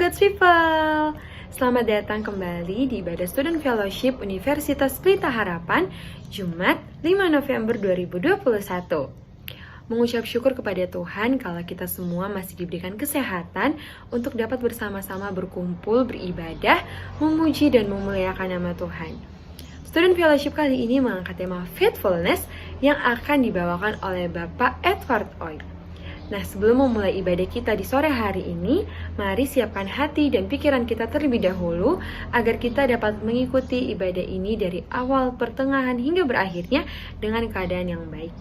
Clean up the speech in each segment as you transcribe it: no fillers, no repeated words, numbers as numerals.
God's People. Selamat datang kembali di Ibadah Student Fellowship Universitas Pelita Harapan, Jumat 5 November 2021. Mengucap syukur kepada Tuhan kalau kita semua masih diberikan kesehatan untuk dapat bersama-sama berkumpul, beribadah, memuji dan memuliakan nama Tuhan. Student Fellowship kali ini mengangkat tema Faithfulness yang akan dibawakan oleh Bapak Edward Oi. Nah, sebelum memulai ibadah kita di sore hari ini, mari siapkan hati dan pikiran kita terlebih dahulu agar kita dapat mengikuti ibadah ini dari awal, pertengahan, hingga berakhirnya dengan keadaan yang baik.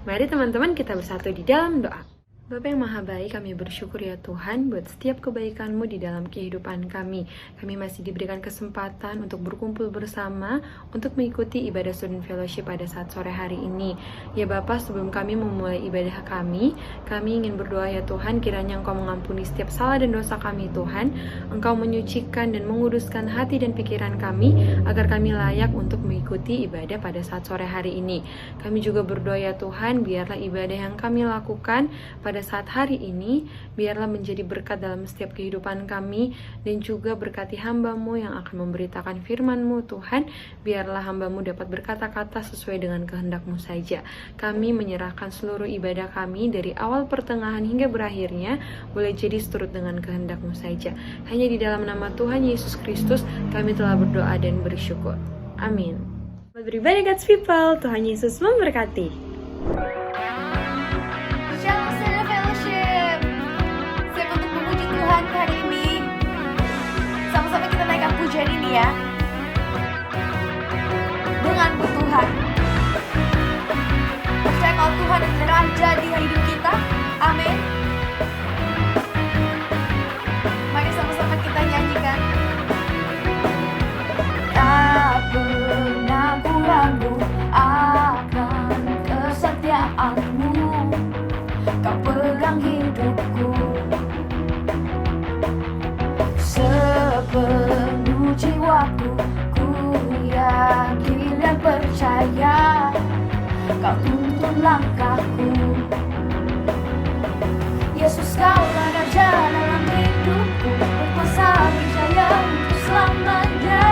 Mari teman-teman kita bersatu di dalam doa. Bapa yang Maha Baik, kami bersyukur ya Tuhan buat setiap kebaikan-Mu di dalam kehidupan kami. Kami masih diberikan kesempatan untuk berkumpul bersama untuk mengikuti ibadah Student Fellowship pada saat sore hari ini. Ya Bapa, sebelum kami memulai ibadah kami ingin berdoa ya Tuhan, kiranya Engkau mengampuni setiap salah dan dosa kami Tuhan. Engkau menyucikan dan menguduskan hati dan pikiran kami agar kami layak untuk mengikuti ibadah pada saat sore hari ini. Kami juga berdoa ya Tuhan, biarlah ibadah yang kami lakukan pada saat hari ini biarlah menjadi berkat dalam setiap kehidupan kami dan juga berkati hamba-Mu yang akan memberitakan firman-Mu Tuhan. Biarlah hamba-Mu dapat berkata-kata sesuai dengan kehendak-Mu saja. Kami menyerahkan seluruh ibadah kami dari awal, pertengahan hingga berakhirnya boleh jadi seturut dengan kehendak-Mu saja. Hanya di dalam nama Tuhan Yesus Kristus kami telah berdoa dan bersyukur. Amin. Selamat beribadah God's People. Tuhan Yesus memberkati. Hari ini sama-sama kita naikkan pujian ini ya dengan Tuhan. Percaya kalau Tuhan yang raja di hidup kita. Amin. Mari sama-sama kita nyanyikan. Tak pernah ku ragu akan kesetiaan-Mu, Kau pegang hidupku sepenuh jiwaku, ku yakin dan percaya Kau tuntun langkahku. Yesus, Kaulah raja dalam hidupku, berkuasa berjaya untuk selamanya.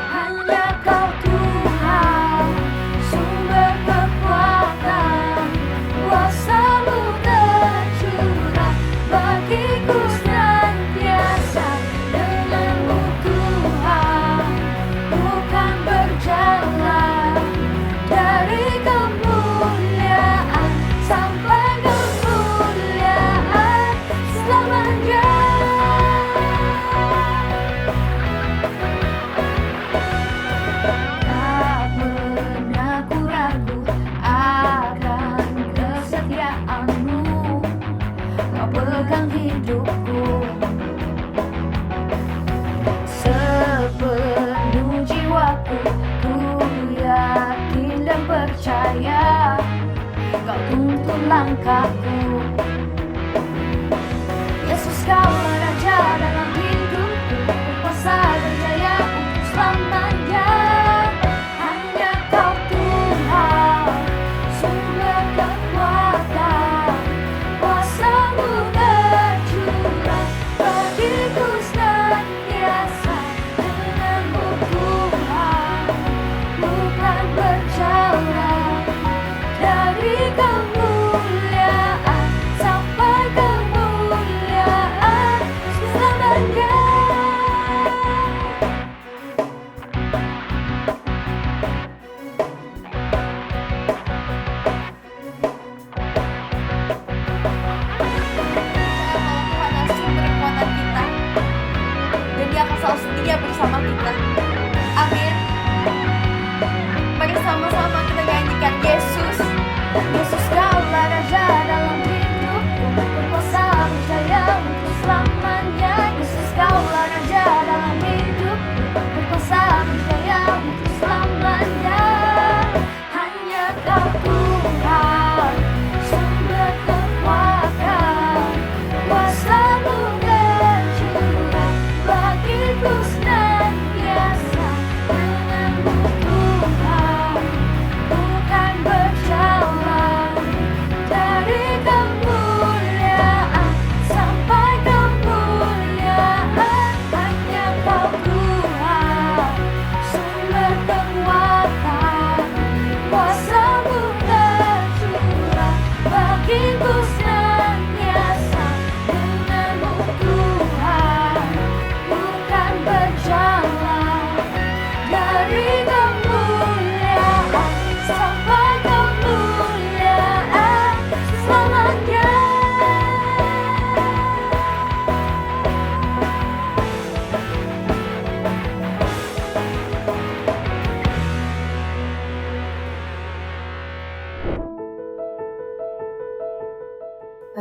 Hanya Kau Tuhan, sumber kekuatan, kuasa-Mu tercurah bagiku senantiasa. Denganmu Tuhan, bukan berjalan dari kemuliaan sampai kemuliaan selamanya. Tak pernah ku ragu akan kesetiaan-Mu, Kau pegang hidupku sepenuh jiwaku, ku yakin dan percaya Kau tuntun langkahku. Yesus, Kaulah raja dalam hidupku, berkuasa berjaya untuk selamanya. Hanya Kau Tuhan, sumber kekuatan, kuasa-Mu tercurah bagiku senantiasa. Denganmu Tuhan, bukan berjalan dari kemuliaan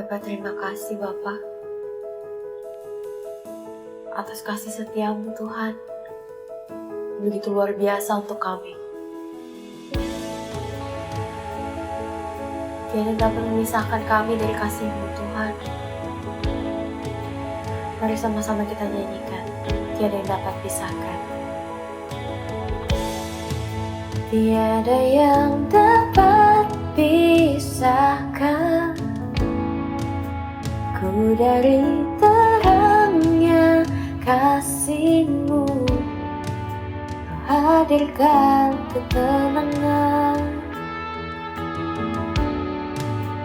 Berapa terima kasih Bapa atas kasih setiamu Tuhan. Begitu luar biasa untuk kami. Tiada dapat memisahkan kami dari kasih-Mu Tuhan. Mari sama-sama kita nyanyikan. Tiada yang dapat pisahkan. Tiada yang dapat pisahkan ku dari terangnya kasih-Mu. Kau hadirkan ketenangan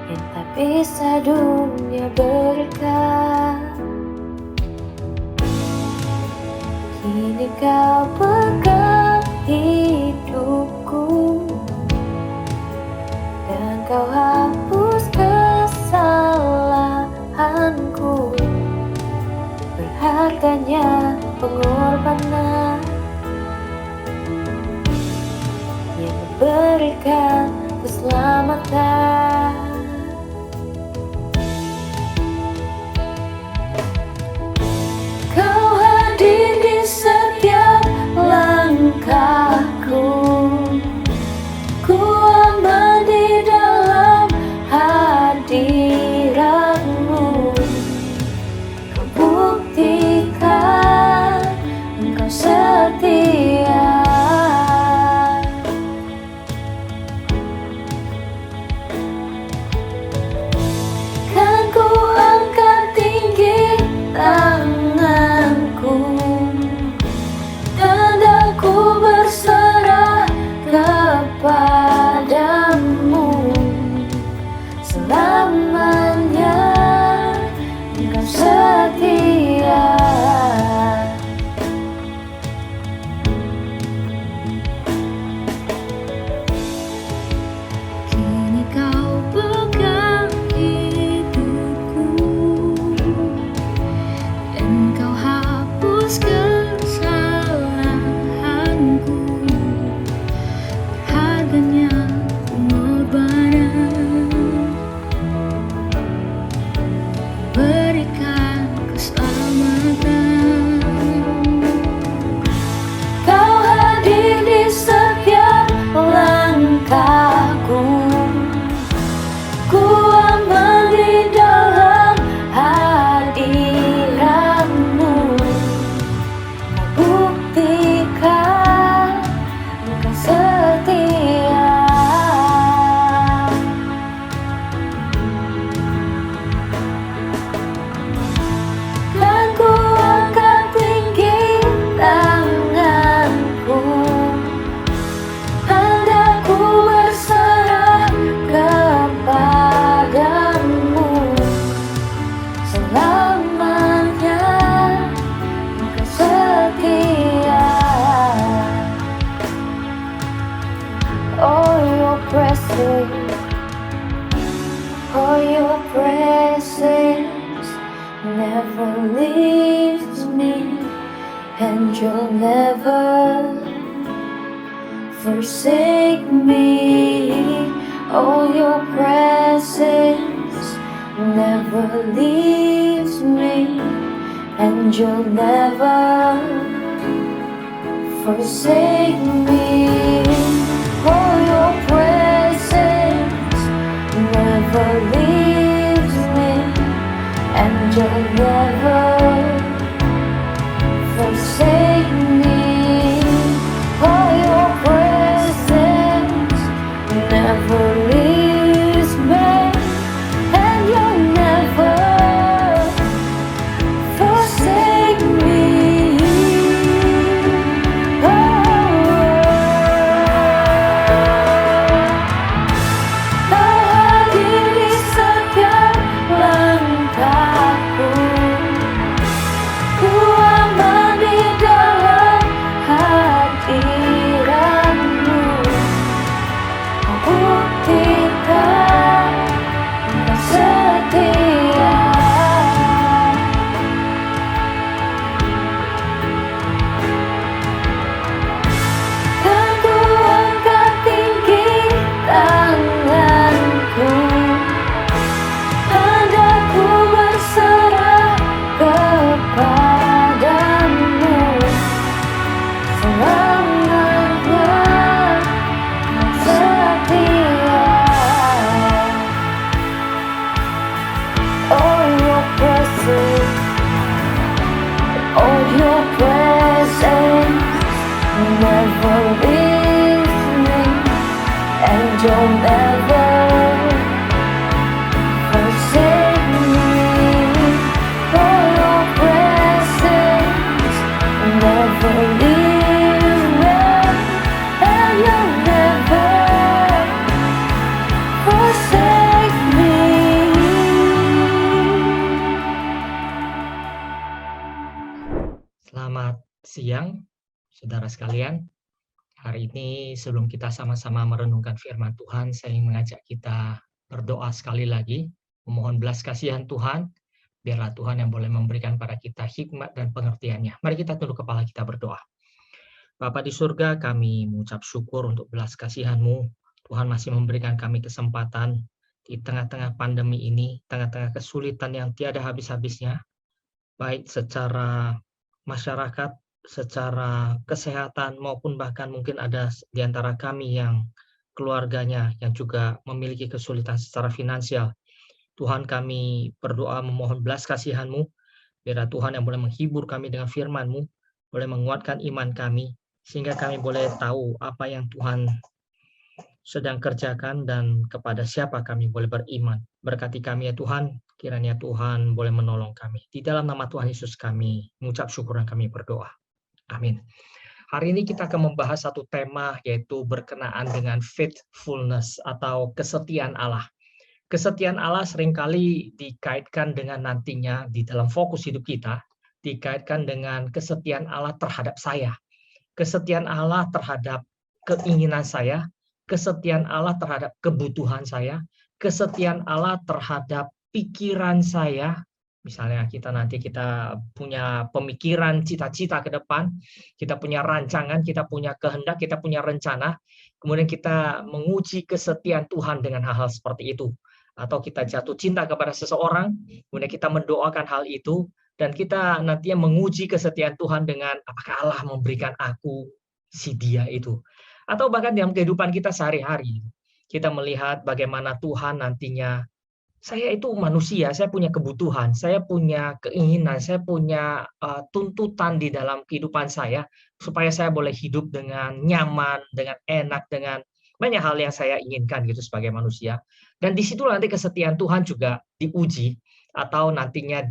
yang tak bisa dunia berikan. Kini Kau pegang hidupku dan Kau hapus kesalahanku. Berharganya pengorbanan yang memberikan keselamatan. Kau hadir di setiap langkahku. Ku aman di dalam hadirat-Mu. Kau buktikan Engkau setia. Kan ku angkat tinggi tanganku dan aku berserah kepadamu. Selamanya Engkau setia. Kini Kau pegang hidupku dan Kau hapus kesalahanku. Berharganya pengorbanan berikan keselamatan. Kau hadir di setiap langkahku. Ku aman di dalam hadirat-Mu. Kau buktikan Engkau setia. Kan ku angkat tinggi tanganku, hendak ku berserah kepadamu. Selamanya Engkau setia. Oh, your presence, oh, your presence never leaves me, and you'll never forsake me. Oh, your presence never leaves me, and you'll never forsake me. Oh, your presence never leaves me, and you'll never forsake me. Oh, your presence never leaves me, and you'll never forsake me. Kau hadir di setiap langkahku. never leave me, and you'll never forsake me. For your presence never leave me, and you'll never forsake me. Selamat siang, saudara sekalian. Hari ini sebelum kita sama-sama merenungkan firman Tuhan, saya ingin mengajak kita berdoa sekali lagi, memohon belas kasihan Tuhan, biarlah Tuhan yang boleh memberikan pada kita hikmat dan pengertiannya. Mari kita tunduk kepala kita berdoa. Bapa di surga, kami mengucap syukur untuk belas kasihan-Mu. Tuhan masih memberikan kami kesempatan di tengah-tengah pandemi ini, tengah-tengah kesulitan yang tiada habis-habisnya, baik secara masyarakat, secara kesehatan, maupun bahkan mungkin ada di antara kami yang keluarganya yang juga memiliki kesulitan secara finansial. Tuhan, kami berdoa memohon belas kasihan-Mu, biarlah Tuhan yang boleh menghibur kami dengan firman-Mu, boleh menguatkan iman kami, sehingga kami boleh tahu apa yang Tuhan sedang kerjakan dan kepada siapa kami boleh beriman. Berkati kami ya Tuhan, kiranya Tuhan boleh menolong kami. Di dalam nama Tuhan Yesus kami mengucap syukur dan kami berdoa. Amin. Hari ini kita akan membahas satu tema, yaitu berkenaan dengan faithfulness atau kesetiaan Allah. Kesetiaan Allah seringkali dikaitkan dengan nantinya di dalam fokus hidup kita, dikaitkan dengan kesetiaan Allah terhadap saya, kesetiaan Allah terhadap keinginan saya, kesetiaan Allah terhadap kebutuhan saya, kesetiaan Allah terhadap pikiran saya. Misalnya kita punya pemikiran, cita-cita ke depan, kita punya rancangan, kita punya kehendak, kita punya rencana, kemudian kita menguji kesetiaan Tuhan dengan hal-hal seperti itu. Atau kita jatuh cinta kepada seseorang, kemudian kita mendoakan hal itu, dan kita nantinya menguji kesetiaan Tuhan dengan apakah Allah memberikan aku si dia itu. Atau bahkan dalam kehidupan kita sehari-hari, kita melihat bagaimana Tuhan nantinya, saya itu manusia, saya punya kebutuhan, saya punya keinginan, saya punya tuntutan di dalam kehidupan saya, supaya saya boleh hidup dengan nyaman, dengan enak, dengan banyak hal yang saya inginkan gitu sebagai manusia. Dan di situ nanti kesetiaan Tuhan juga diuji, atau nantinya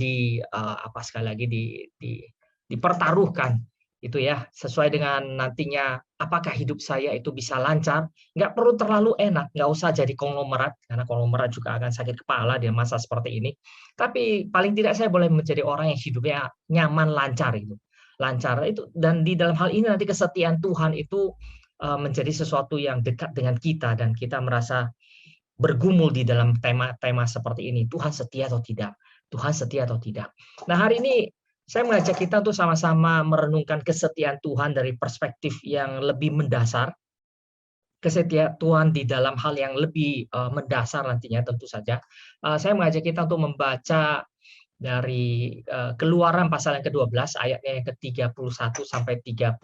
dipertaruhkan itu ya, sesuai dengan nantinya apakah hidup saya itu bisa lancar. Nggak perlu terlalu enak, nggak usah jadi konglomerat, karena konglomerat juga akan sakit kepala di masa seperti ini. Tapi paling tidak saya boleh menjadi orang yang hidupnya nyaman, lancar itu. Lancar itu, dan di dalam hal ini nanti kesetiaan Tuhan itu menjadi sesuatu yang dekat dengan kita, dan kita merasa bergumul di dalam tema-tema seperti ini. Tuhan setia atau tidak? Tuhan setia atau tidak? Nah, hari ini saya mengajak kita untuk sama-sama merenungkan kesetiaan Tuhan dari perspektif yang lebih mendasar. Kesetiaan Tuhan di dalam hal yang lebih mendasar nantinya tentu saja. Saya mengajak kita untuk membaca dari Keluaran pasal yang ke-12 ayatnya yang ke-31 sampai 32.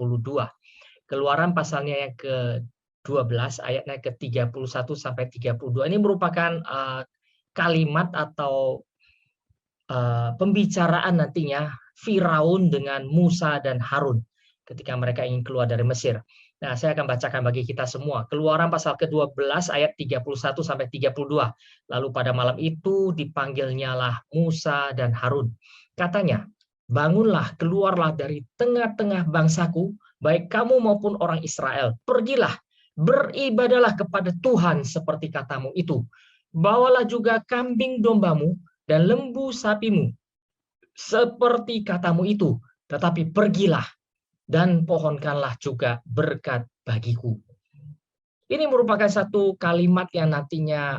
Keluaran pasalnya yang ke-12 ayatnya ke-31 sampai 32. Ini merupakan kalimat atau pembicaraan nantinya Firaun dengan Musa dan Harun ketika mereka ingin keluar dari Mesir. Nah, saya akan bacakan bagi kita semua. Keluaran pasal ke-12 ayat 31 sampai 32. Lalu pada malam itu dipanggilnyalah Musa dan Harun. Katanya, "Bangunlah, keluarlah dari tengah-tengah bangsaku, baik kamu maupun orang Israel. Pergilah, beribadahlah kepada Tuhan seperti katamu itu. Bawalah juga kambing dombamu dan lembu sapimu seperti katamu itu, tetapi pergilah dan pohonkanlah juga berkat bagiku." Ini merupakan satu kalimat yang nantinya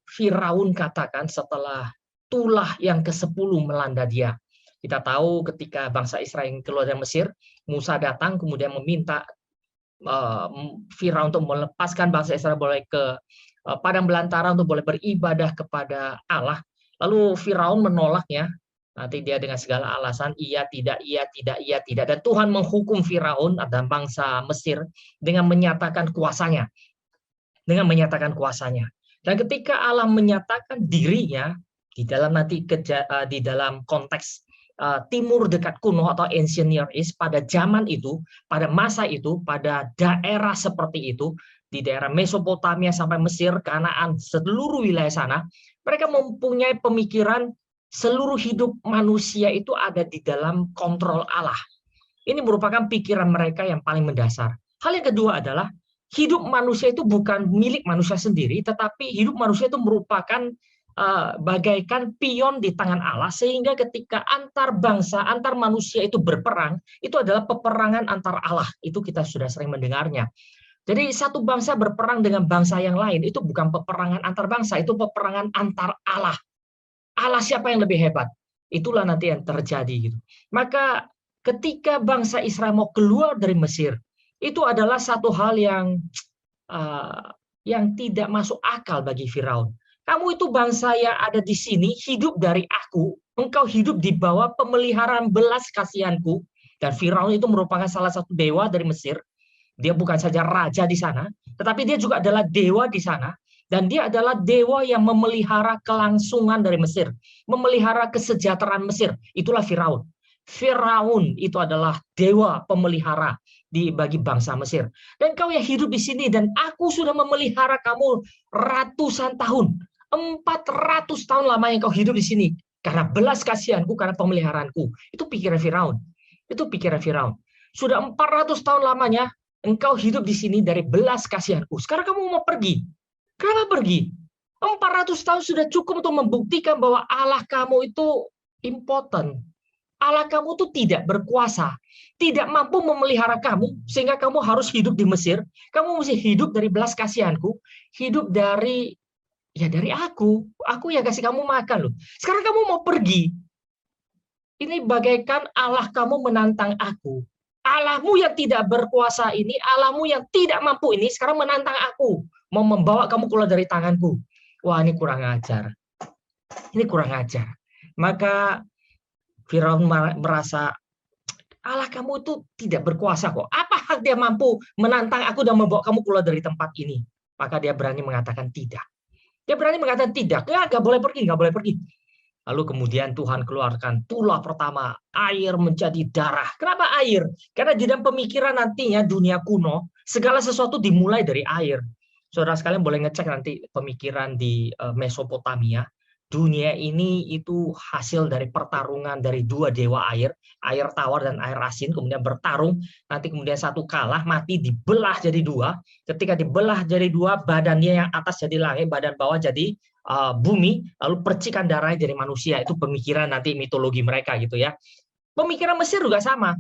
Firaun katakan setelah tulah yang ke-10 melanda dia. Kita tahu ketika bangsa Israel keluar dari Mesir, Musa datang kemudian meminta Firaun untuk melepaskan bangsa Israel boleh ke padang belantara untuk boleh beribadah kepada Allah. Lalu Firaun menolaknya. Nanti dia dengan segala alasan, iya, tidak, iya, tidak, iya, tidak. Dan Tuhan menghukum Firaun dan bangsa Mesir dengan menyatakan kuasanya. Dengan menyatakan kuasanya. Dan ketika Allah menyatakan dirinya, di dalam nanti di dalam konteks timur dekat kuno atau ancient Near East pada zaman itu, pada masa itu, pada daerah seperti itu, di daerah Mesopotamia sampai Mesir, Kanaan, seluruh wilayah sana, mereka mempunyai pemikiran seluruh hidup manusia itu ada di dalam kontrol Allah. Ini merupakan pikiran mereka yang paling mendasar. Hal yang kedua adalah hidup manusia itu bukan milik manusia sendiri, tetapi hidup manusia itu merupakan bagaikan pion di tangan Allah, sehingga ketika antar bangsa, antar manusia itu berperang, itu adalah peperangan antar Allah. Itu kita sudah sering mendengarnya. Jadi satu bangsa berperang dengan bangsa yang lain, itu bukan peperangan antar bangsa, itu peperangan antar Allah. Allah siapa yang lebih hebat? Itulah nanti yang terjadi gitu. Maka ketika bangsa Israel mau keluar dari Mesir, itu adalah satu hal yang tidak masuk akal bagi Firaun. Kamu itu bangsa yang ada di sini, hidup dari aku, engkau hidup di bawah pemeliharaan belas kasihanku, dan Firaun itu merupakan salah satu dewa dari Mesir. Dia bukan saja raja di sana, tetapi dia juga adalah dewa di sana, dan dia adalah dewa yang memelihara kelangsungan dari Mesir, memelihara kesejahteraan Mesir. Itulah Firaun. Firaun itu adalah dewa pemelihara bagi bangsa Mesir. Dan kau yang hidup di sini, dan aku sudah memelihara kamu ratusan tahun, 400 tahun lama yang kau hidup di sini, karena belas kasihanku, karena pemeliharaanku. Itu pikiran Firaun. Itu pikiran Firaun. Sudah 400 tahun lamanya engkau hidup di sini dari belas kasihanku. Sekarang kamu mau pergi. Kenapa pergi? 400 tahun sudah cukup untuk membuktikan bahwa Allah kamu itu impotent. Allah kamu itu tidak berkuasa, tidak mampu memelihara kamu, sehingga kamu harus hidup di Mesir. Kamu mesti hidup dari belas kasihanku, hidup dari aku. Aku yang kasih kamu makan loh. Sekarang kamu mau pergi. Ini bagaikan Allah kamu menantang aku. Allahmu yang tidak berkuasa ini, Allahmu yang tidak mampu ini, sekarang menantang aku, mau membawa kamu keluar dari tanganku. Wah, ini kurang ajar. Ini kurang ajar. Maka Firaun merasa, Allah kamu itu tidak berkuasa kok. Apa hak dia mampu menantang aku dan membawa kamu keluar dari tempat ini? Maka dia berani mengatakan tidak. Dia berani mengatakan tidak. Ya, nggak boleh pergi, nggak boleh pergi. Lalu kemudian Tuhan keluarkan tulah pertama, air menjadi darah. Kenapa air? Karena di dalam pemikiran nantinya dunia kuno, segala sesuatu dimulai dari air. Saudara sekalian boleh ngecek nanti pemikiran di Mesopotamia. Dunia ini itu hasil dari pertarungan dari dua dewa air tawar dan air asin, kemudian bertarung, nanti kemudian satu kalah, mati, dibelah jadi dua. Ketika dibelah jadi dua, badannya yang atas jadi langit, badan bawah jadi bumi, lalu percikan darahnya dari manusia. Itu pemikiran nanti mitologi mereka gitu ya. Pemikiran Mesir juga sama.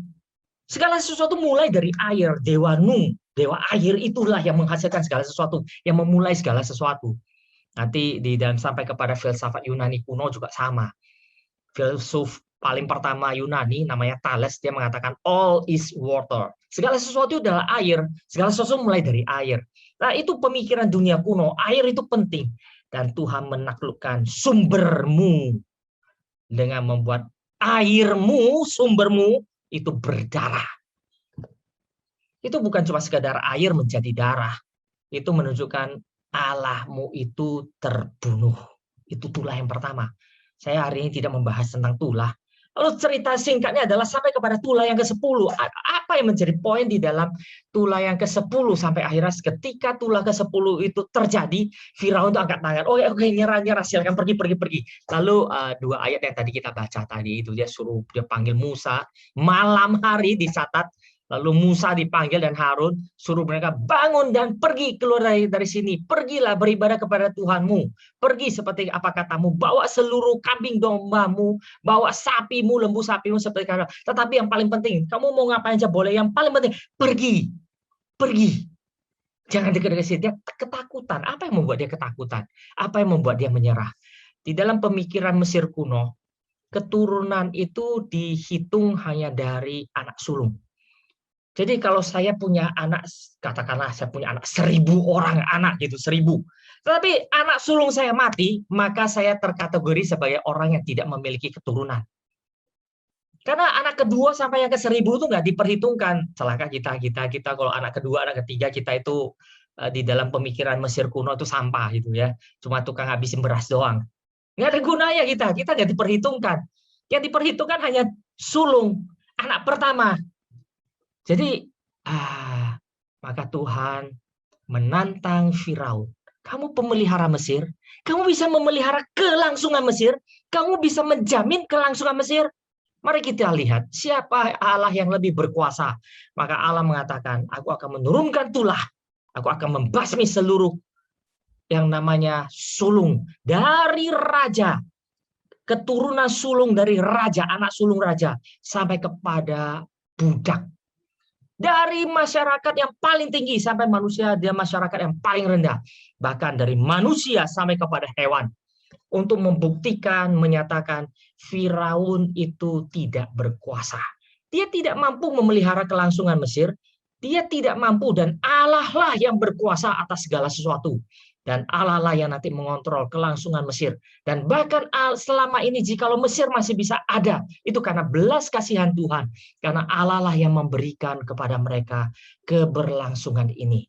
Segala sesuatu mulai dari air, dewa Nu, dewa air itulah yang menghasilkan segala sesuatu, yang memulai segala sesuatu. Nanti di dalam sampai kepada filsafat Yunani kuno juga sama. Filsuf paling pertama Yunani namanya Thales, dia mengatakan all is water. Segala sesuatu adalah air, segala sesuatu mulai dari air. Nah, itu pemikiran dunia kuno, air itu penting. Dan Tuhan menaklukkan sumbermu dengan membuat airmu, sumbermu itu berdarah. Itu bukan cuma sekadar air menjadi darah. Itu menunjukkan Allahmu itu terbunuh. Itu tulah yang pertama. Saya hari ini tidak membahas tentang tulah. Lalu cerita singkatnya adalah sampai kepada tulah yang ke-10. Apa yang menjadi poin di dalam tulah yang ke-10 sampai akhirnya ketika tulah ke-10 itu terjadi, Firaun itu angkat tangan. Oke, nyerah, silakan pergi. Lalu dua ayat yang tadi kita baca tadi itu dia panggil Musa, malam hari dicatat. Lalu Musa dipanggil dan Harun suruh mereka bangun dan pergi keluar dari sini. Pergilah beribadah kepada Tuhanmu. Pergi seperti apa katamu. Bawa seluruh kambing dombamu, bawa sapimu, lembu sapimu seperti kata. Tetapi yang paling penting, kamu mau ngapain aja boleh. Yang paling penting, pergi. Jangan dekat-dekat sini. Dia ketakutan. Apa yang membuat dia ketakutan? Apa yang membuat dia menyerah? Di dalam pemikiran Mesir kuno, keturunan itu dihitung hanya dari anak sulung. Jadi kalau saya punya anak, katakanlah saya punya anak 1000 orang anak gitu, 1000. Tetapi anak sulung saya mati, maka saya terkategori sebagai orang yang tidak memiliki keturunan. Karena anak kedua sampai yang ke 1000 itu nggak diperhitungkan. Celaka kita kalau anak kedua, anak ketiga kita itu di dalam pemikiran Mesir kuno itu sampah gitu ya. Cuma tukang habisin beras doang. Nggak ada gunanya kita nggak diperhitungkan. Yang diperhitungkan hanya sulung, anak pertama. Jadi, maka Tuhan menantang Firaun. Kamu pemelihara Mesir, kamu bisa memelihara kelangsungan Mesir, kamu bisa menjamin kelangsungan Mesir. Mari kita lihat siapa Allah yang lebih berkuasa. Maka Allah mengatakan, aku akan menurunkan tulah, aku akan membasmi seluruh yang namanya sulung dari raja, keturunan sulung dari raja, anak sulung raja, sampai kepada budak. Dari masyarakat yang paling tinggi sampai manusia, dia masyarakat yang paling rendah. Bahkan dari manusia sampai kepada hewan. Untuk membuktikan, menyatakan Firaun itu tidak berkuasa. Dia tidak mampu memelihara kelangsungan Mesir. Dia tidak mampu, dan Allah lah yang berkuasa atas segala sesuatu. Dan Allah lah yang nanti mengontrol kelangsungan Mesir. Dan bahkan selama ini jikalau Mesir masih bisa ada, itu karena belas kasihan Tuhan. Karena Allah lah yang memberikan kepada mereka keberlangsungan ini.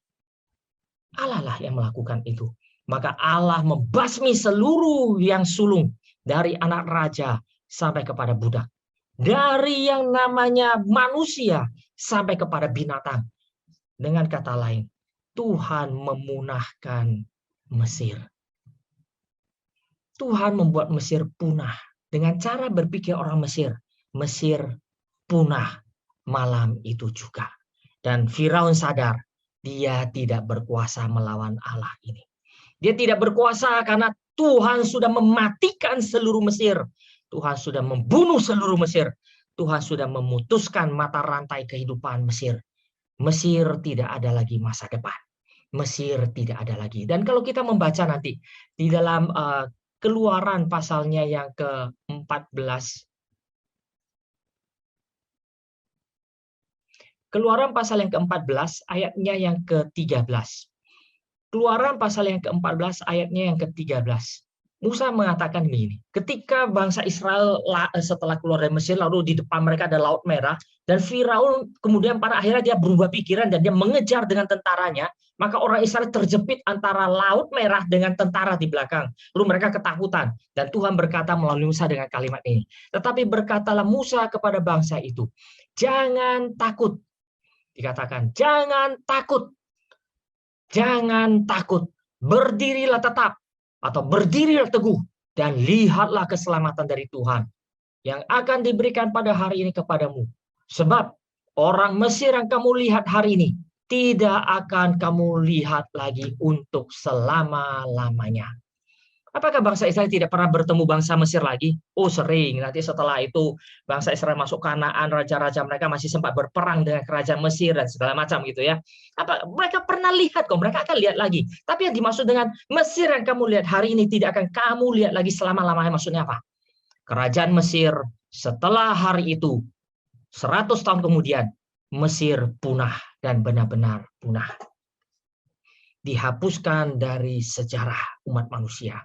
Allah lah yang melakukan itu. Maka Allah membasmi seluruh yang sulung, dari anak raja sampai kepada budak. Dari yang namanya manusia sampai kepada binatang. Dengan kata lain, Tuhan memunahkan Mesir. Tuhan membuat Mesir punah. Dengan cara berpikir orang Mesir, Mesir punah malam itu juga. Dan Firaun sadar, dia tidak berkuasa melawan Allah ini. Dia tidak berkuasa karena Tuhan sudah mematikan seluruh Mesir. Tuhan sudah membunuh seluruh Mesir. Tuhan sudah memutuskan mata rantai kehidupan Mesir. Mesir tidak ada lagi masa depan. Mesir tidak ada lagi. Dan kalau kita membaca nanti di dalam Keluaran pasalnya yang ke-14. Keluaran pasal yang ke-14 ayatnya yang ke-13. Keluaran pasal yang ke-14 ayatnya yang ke-13. Musa mengatakan begini, ketika bangsa Israel setelah keluar dari Mesir, lalu di depan mereka ada Laut Merah, dan Firaun kemudian pada akhirnya dia berubah pikiran dan dia mengejar dengan tentaranya, maka orang Israel terjepit antara Laut Merah dengan tentara di belakang. Lalu mereka ketakutan, dan Tuhan berkata melalui Musa dengan kalimat ini, tetapi berkatalah Musa kepada bangsa itu, jangan takut. Dikatakan, jangan takut. Jangan takut. Berdirilah tetap. Atau berdirilah teguh dan lihatlah keselamatan dari Tuhan yang akan diberikan pada hari ini kepadamu. Sebab orang Mesir yang kamu lihat hari ini tidak akan kamu lihat lagi untuk selama-lamanya. Apakah bangsa Israel tidak pernah bertemu bangsa Mesir lagi? Oh, sering. Nanti setelah itu bangsa Israel masuk Kanaan, raja-raja mereka masih sempat berperang dengan kerajaan Mesir dan segala macam gitu ya. Mereka pernah lihat kok, mereka akan lihat lagi. Tapi yang dimaksud dengan Mesir yang kamu lihat hari ini tidak akan kamu lihat lagi selama-lamanya, maksudnya apa? Kerajaan Mesir setelah hari itu 100 tahun kemudian Mesir punah dan benar-benar punah. Dihapuskan dari sejarah umat manusia.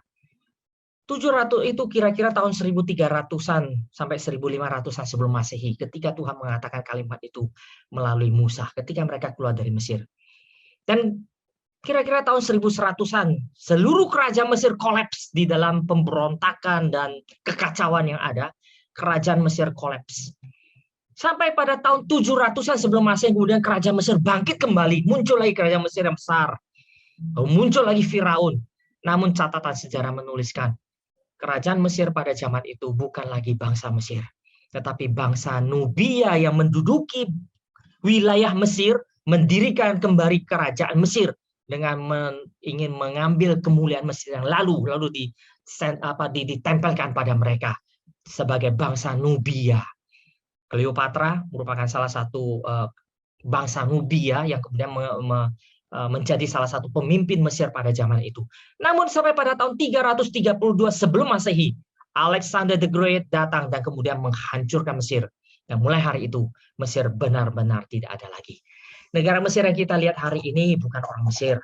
700 itu kira-kira tahun 1300-an sampai 1500-an sebelum Masehi, ketika Tuhan mengatakan kalimat itu melalui Musa ketika mereka keluar dari Mesir. Dan kira-kira tahun 1100-an seluruh kerajaan Mesir kolaps di dalam pemberontakan dan kekacauan yang ada. Kerajaan Mesir kolaps. Sampai pada tahun 700-an sebelum Masehi kemudian kerajaan Mesir bangkit kembali, muncul lagi kerajaan Mesir yang besar. Muncul lagi Firaun. Namun catatan sejarah menuliskan kerajaan Mesir pada zaman itu bukan lagi bangsa Mesir, tetapi bangsa Nubia yang menduduki wilayah Mesir, mendirikan kembali kerajaan Mesir dengan ingin mengambil kemuliaan Mesir yang lalu ditempelkan pada mereka sebagai bangsa Nubia. Cleopatra merupakan salah satu bangsa Nubia yang kemudian menjadi salah satu pemimpin Mesir pada zaman itu. Namun sampai pada tahun 332 sebelum Masehi, Alexander the Great datang dan kemudian menghancurkan Mesir. Dan mulai hari itu, Mesir benar-benar tidak ada lagi. Negara Mesir yang kita lihat hari ini bukan orang Mesir.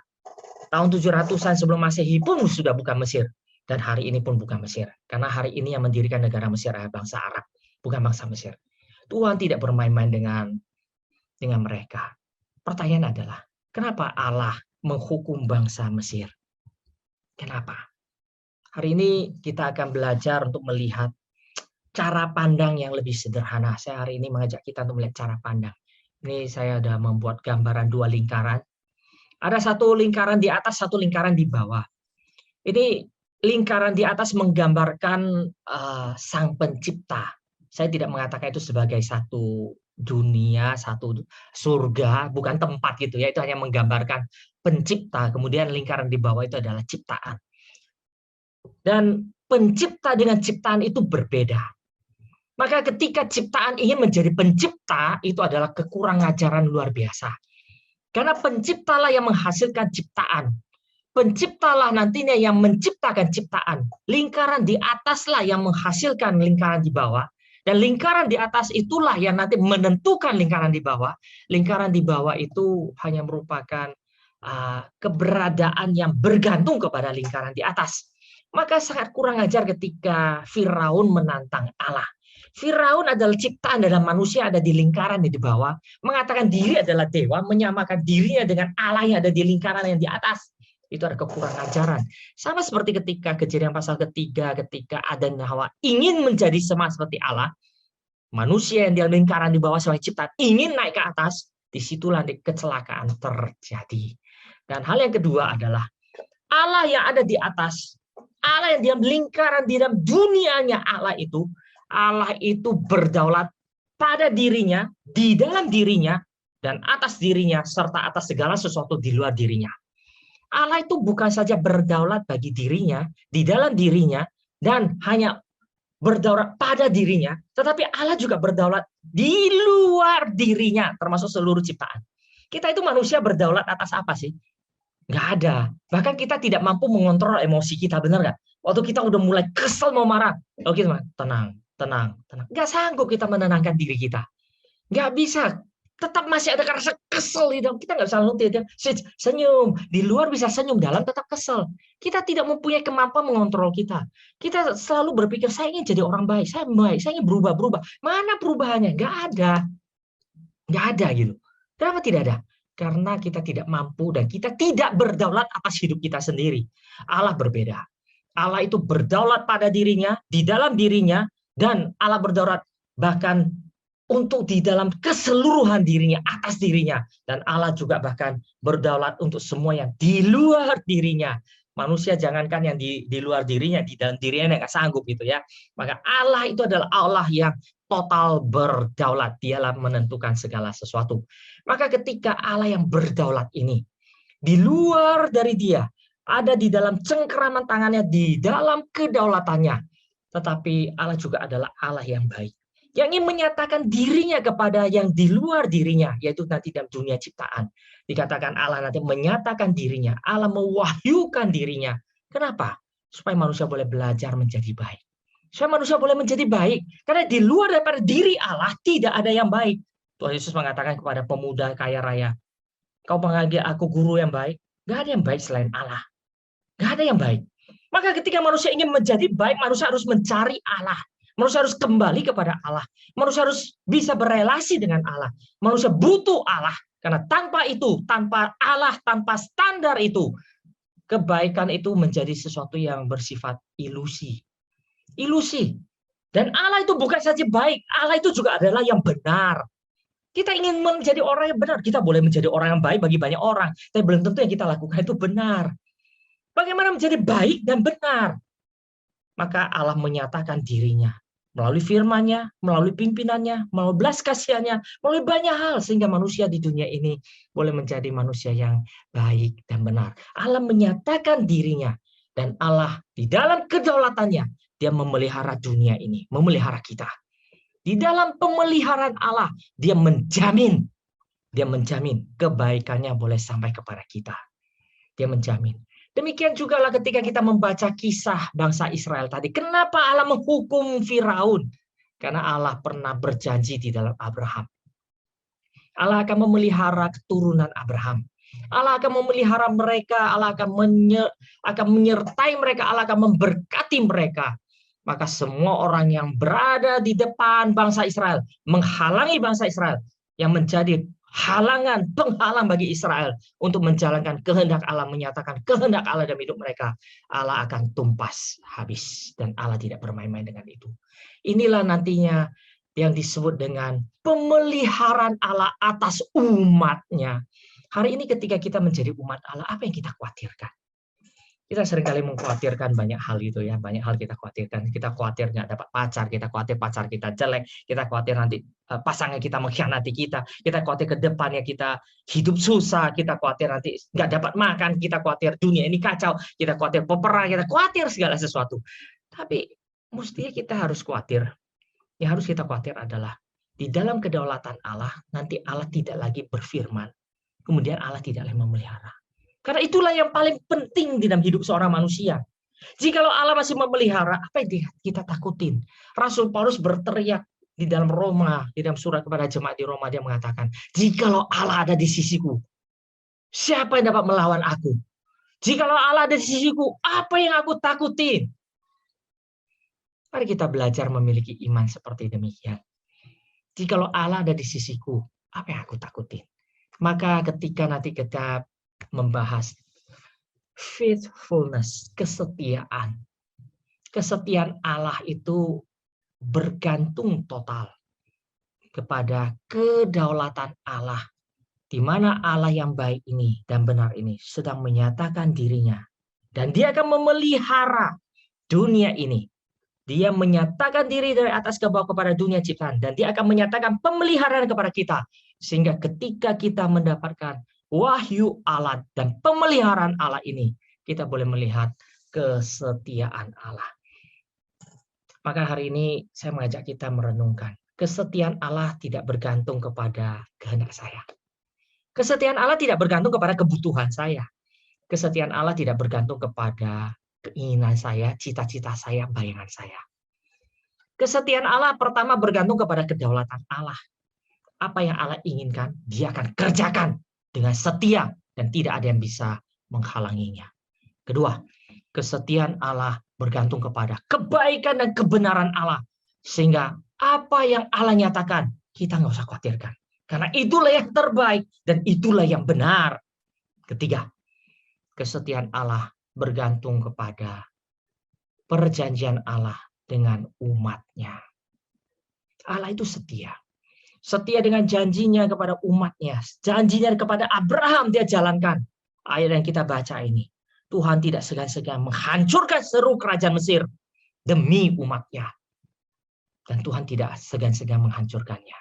Tahun 700-an sebelum Masehi pun sudah bukan Mesir. Dan hari ini pun bukan Mesir. Karena hari ini yang mendirikan negara Mesir adalah bangsa Arab, bukan bangsa Mesir. Tuhan tidak bermain-main dengan mereka. Pertanyaan adalah, kenapa Allah menghukum bangsa Mesir? Kenapa? Hari ini kita akan belajar untuk melihat cara pandang yang lebih sederhana. Saya hari ini mengajak kita untuk melihat cara pandang. Ini saya sudah membuat gambaran 2 lingkaran. Ada satu lingkaran di atas, satu lingkaran di bawah. Ini lingkaran di atas menggambarkan Sang Pencipta. Saya tidak mengatakan itu sebagai satu dunia, satu surga, bukan tempat gitu ya. Itu hanya menggambarkan Pencipta. Kemudian lingkaran di bawah itu adalah ciptaan. Dan pencipta dengan ciptaan itu berbeda. Maka ketika ciptaan ingin menjadi pencipta, itu adalah kekurang ajaran luar biasa. Karena penciptalah yang menghasilkan ciptaan. Penciptalah nantinya yang menciptakan ciptaan. Lingkaran di ataslah yang menghasilkan lingkaran di bawah. Dan lingkaran di atas itulah yang nanti menentukan lingkaran di bawah. Lingkaran di bawah itu hanya merupakan keberadaan yang bergantung kepada lingkaran di atas. Maka sangat kurang ajar ketika Firaun menantang Allah. Firaun adalah ciptaan dalam manusia, ada di lingkaran di bawah, mengatakan diri adalah dewa, menyamakan dirinya dengan Allah yang ada di lingkaran yang di atas. Itu ada kekurangan ajaran. Sama seperti ketika Kejadian pasal 3, ketika Adam dan Hawa ingin menjadi sama seperti Allah, manusia yang di lingkaran di bawah sebagai ciptaan ingin naik ke atas, disitulah kecelakaan terjadi. Dan hal yang kedua adalah Allah yang ada di atas, Allah yang diam lingkaran di dalam dunianya Allah itu berdaulat pada dirinya, di dalam dirinya, dan atas dirinya, serta atas segala sesuatu di luar dirinya. Allah itu bukan saja berdaulat bagi dirinya, di dalam dirinya, dan hanya berdaulat pada dirinya, tetapi Allah juga berdaulat di luar dirinya, termasuk seluruh ciptaan. Kita itu manusia berdaulat atas apa sih? Nggak ada. Bahkan kita tidak mampu mengontrol emosi kita, benar nggak? Waktu kita udah mulai kesel mau marah, oke tenang. Nggak sanggup kita menenangkan diri kita. Nggak bisa. Tetap masih ada rasa kesel di dalam. Kita nggak bisa senyum. Di luar bisa senyum, dalam tetap kesel. Kita tidak mempunyai kemampuan mengontrol kita. Kita selalu berpikir, saya ingin jadi orang baik, saya ingin berubah. Mana perubahannya? Nggak ada gitu. Kenapa tidak ada? Karena kita tidak mampu dan kita tidak berdaulat atas hidup kita sendiri. Allah berbeda. Allah itu berdaulat pada dirinya, di dalam dirinya, dan Allah berdaulat bahkan untuk di dalam keseluruhan dirinya, atas dirinya. Dan Allah juga bahkan berdaulat untuk semua yang di luar dirinya. Manusia jangankan yang di luar dirinya, di dalam dirinya nggak sanggup gitu ya. Maka Allah itu adalah Allah yang total berdaulat. Dialah menentukan segala sesuatu. Maka ketika Allah yang berdaulat ini, di luar dari dia, ada di dalam cengkeraman tangannya, di dalam kedaulatannya. Tetapi Allah juga adalah Allah yang baik. Yang ingin menyatakan dirinya kepada yang di luar dirinya, yaitu nanti dalam dunia ciptaan. Dikatakan Allah nanti menyatakan dirinya, Allah mewahyukan dirinya. Kenapa? Supaya manusia boleh belajar menjadi baik. Supaya manusia boleh menjadi baik. Karena di luar daripada diri Allah, tidak ada yang baik. Tuhan Yesus mengatakan kepada pemuda kaya raya, kau panggil aku guru yang baik? Gak ada yang baik selain Allah. Gak ada yang baik. Maka ketika manusia ingin menjadi baik, manusia harus mencari Allah. Manusia harus kembali kepada Allah. Manusia harus bisa berelasi dengan Allah. Manusia butuh Allah. Karena tanpa itu, tanpa Allah, tanpa standar itu, kebaikan itu menjadi sesuatu yang bersifat ilusi. Ilusi. Dan Allah itu bukan saja baik, Allah itu juga adalah yang benar. Kita ingin menjadi orang yang benar. Kita boleh menjadi orang yang baik bagi banyak orang. Tapi belum tentu yang kita lakukan itu benar. Bagaimana menjadi baik dan benar? Maka Allah menyatakan dirinya melalui firman-Nya, melalui pimpinannya, melalui belas kasihan-Nya, melalui banyak hal sehingga manusia di dunia ini boleh menjadi manusia yang baik dan benar. Allah menyatakan dirinya dan Allah di dalam kedaulatannya dia memelihara dunia ini, memelihara kita. Di dalam pemeliharaan Allah dia menjamin kebaikannya boleh sampai kepada kita. Dia menjamin. Demikian juga lah ketika kita membaca kisah bangsa Israel tadi. Kenapa Allah menghukum Firaun? Karena Allah pernah berjanji di dalam Abraham. Allah akan memelihara keturunan Abraham. Allah akan memelihara mereka. Allah akan menyertai mereka. Allah akan memberkati mereka. Maka semua orang yang berada di depan bangsa Israel, menghalangi bangsa Israel, yang menjadi halangan, penghalang bagi Israel untuk menjalankan kehendak Allah, menyatakan kehendak Allah dalam hidup mereka, Allah akan tumpas habis dan Allah tidak bermain-main dengan itu. Inilah nantinya yang disebut dengan pemeliharaan Allah atas umatnya. Hari ini ketika kita menjadi umat Allah, apa yang kita khawatirkan? Kita seringkali mengkhawatirkan banyak hal itu ya, banyak hal kita khawatirkan. Kita khawatir nggak dapat pacar, kita khawatir pacar kita jelek, kita khawatir nanti pasangan kita mengkhianati kita khawatir ke depannya kita hidup susah, kita khawatir nanti nggak dapat makan, kita khawatir dunia ini kacau, kita khawatir peperang, kita khawatir segala sesuatu. Tapi mestinya kita harus khawatir. Yang harus kita khawatir adalah di dalam kedaulatan Allah, nanti Allah tidak lagi berfirman, kemudian Allah tidak lagi memelihara. Karena itulah yang paling penting di dalam hidup seorang manusia. Jikalau Allah masih memelihara, apa yang kita takutin? Rasul Paulus berteriak di dalam Roma, di dalam surat kepada jemaat di Roma, dia mengatakan, jikalau Allah ada di sisiku, siapa yang dapat melawan aku? Jikalau Allah ada di sisiku, apa yang aku takutin? Mari kita belajar memiliki iman seperti demikian. Jikalau Allah ada di sisiku, apa yang aku takutin? Maka ketika nanti kita membahas faithfulness, kesetiaan. Kesetiaan Allah itu bergantung total kepada kedaulatan Allah, di mana Allah yang baik ini dan benar ini sedang menyatakan dirinya, dan dia akan memelihara dunia ini. Dia menyatakan diri dari atas ke bawah kepada dunia ciptaan, dan dia akan menyatakan pemeliharaan kepada kita, sehingga ketika kita mendapatkan wahyu Allah dan pemeliharaan Allah ini, kita boleh melihat kesetiaan Allah. Maka hari ini saya mengajak kita merenungkan, kesetiaan Allah tidak bergantung kepada kehendak saya. Kesetiaan Allah tidak bergantung kepada kebutuhan saya. Kesetiaan Allah tidak bergantung kepada keinginan saya, cita-cita saya, bayangan saya. Kesetiaan Allah pertama bergantung kepada kedaulatan Allah. Apa yang Allah inginkan, dia akan kerjakan dengan setia dan tidak ada yang bisa menghalanginya. Kedua, kesetiaan Allah bergantung kepada kebaikan dan kebenaran Allah. Sehingga apa yang Allah nyatakan, kita nggak usah khawatirkan. Karena itulah yang terbaik dan itulah yang benar. Ketiga, kesetiaan Allah bergantung kepada perjanjian Allah dengan umatnya. Allah itu setia. Setia dengan janjinya kepada umatnya. Janjinya kepada Abraham dia jalankan. Ayat yang kita baca ini. Tuhan tidak segan-segan menghancurkan seluruh kerajaan Mesir demi umatnya. Dan Tuhan tidak segan-segan menghancurkannya.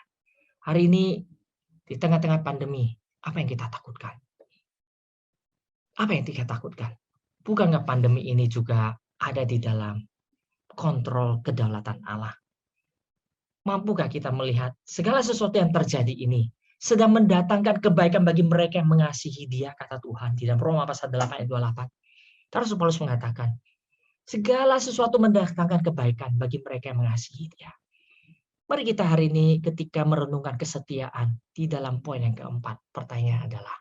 Hari ini di tengah-tengah pandemi, apa yang kita takutkan? Apa yang kita takutkan? Bukankah pandemi ini juga ada di dalam kontrol kedaulatan Allah? Mampukah kita melihat segala sesuatu yang terjadi ini sedang mendatangkan kebaikan bagi mereka yang mengasihi Dia, kata Tuhan di dalam Roma pasal 8 ayat 28. Rasul Paulus mengatakan, segala sesuatu mendatangkan kebaikan bagi mereka yang mengasihi Dia. Mari kita hari ini ketika merenungkan kesetiaan di dalam poin yang keempat, pertanyaan adalah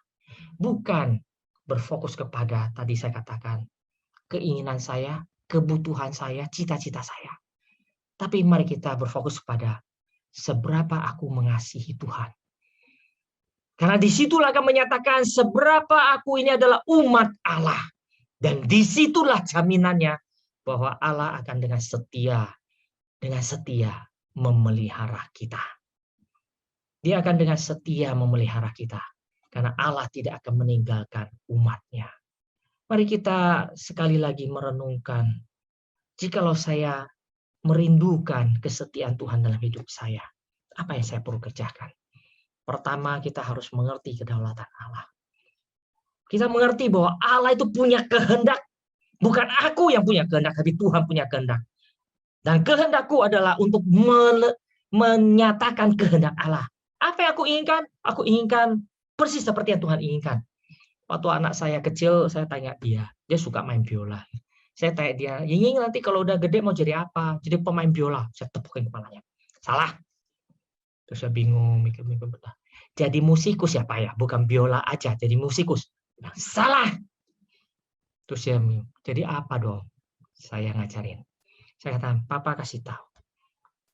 bukan berfokus kepada tadi saya katakan keinginan saya, kebutuhan saya, cita-cita saya. Tapi mari kita berfokus pada seberapa aku mengasihi Tuhan. Karena disitulah akan menyatakan seberapa aku ini adalah umat Allah. Dan disitulah jaminannya bahwa Allah akan dengan setia memelihara kita. Dia akan dengan setia memelihara kita. Karena Allah tidak akan meninggalkan umatnya. Mari kita sekali lagi merenungkan. Jikalau saya merindukan kesetiaan Tuhan dalam hidup saya, apa yang saya perlu kerjakan? Pertama, kita harus mengerti kedaulatan Allah. Kita mengerti bahwa Allah itu punya kehendak. Bukan aku yang punya kehendak, tapi Tuhan punya kehendak. Dan kehendakku adalah untuk menyatakan kehendak Allah. Apa yang aku inginkan? Aku inginkan persis seperti yang Tuhan inginkan. Waktu anak saya kecil, saya tanya dia suka main biola. Saya tanya dia, Ying nanti kalau udah gede mau jadi apa? Jadi pemain biola. Saya tepukin kepalanya. Salah. Terus saya bingung, mikir-mikir. Jadi musikus ya Pak ya, bukan biola aja, jadi musikus. Salah. Terus saya bingung, jadi apa dong? Saya ngajarin. Saya katakan, Papa kasih tahu.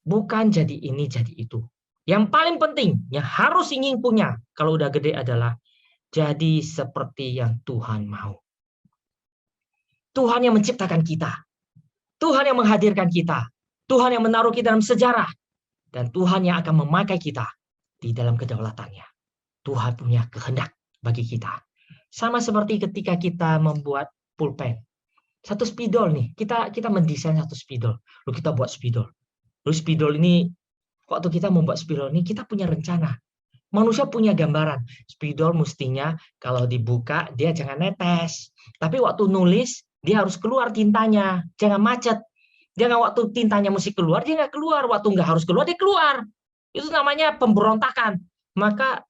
Bukan jadi ini, jadi itu. Yang paling penting, yang harus ingin punya kalau udah gede adalah jadi seperti yang Tuhan mau. Tuhan yang menciptakan kita. Tuhan yang menghadirkan kita. Tuhan yang menaruh kita dalam sejarah. Dan Tuhan yang akan memakai kita di dalam kedaulatannya. Tuhan punya kehendak bagi kita. Sama seperti ketika kita membuat pulpen. Satu spidol nih, kita mendesain satu spidol. Lalu kita buat spidol. Lalu spidol ini, waktu kita membuat spidol ini, kita punya rencana. Manusia punya gambaran. Spidol mestinya kalau dibuka, dia jangan netes. Tapi waktu nulis, dia harus keluar tintanya. Jangan macet. Jangan waktu tintanya mesti keluar, dia nggak keluar. Waktu nggak harus keluar, dia keluar. Itu namanya pemberontakan. Maka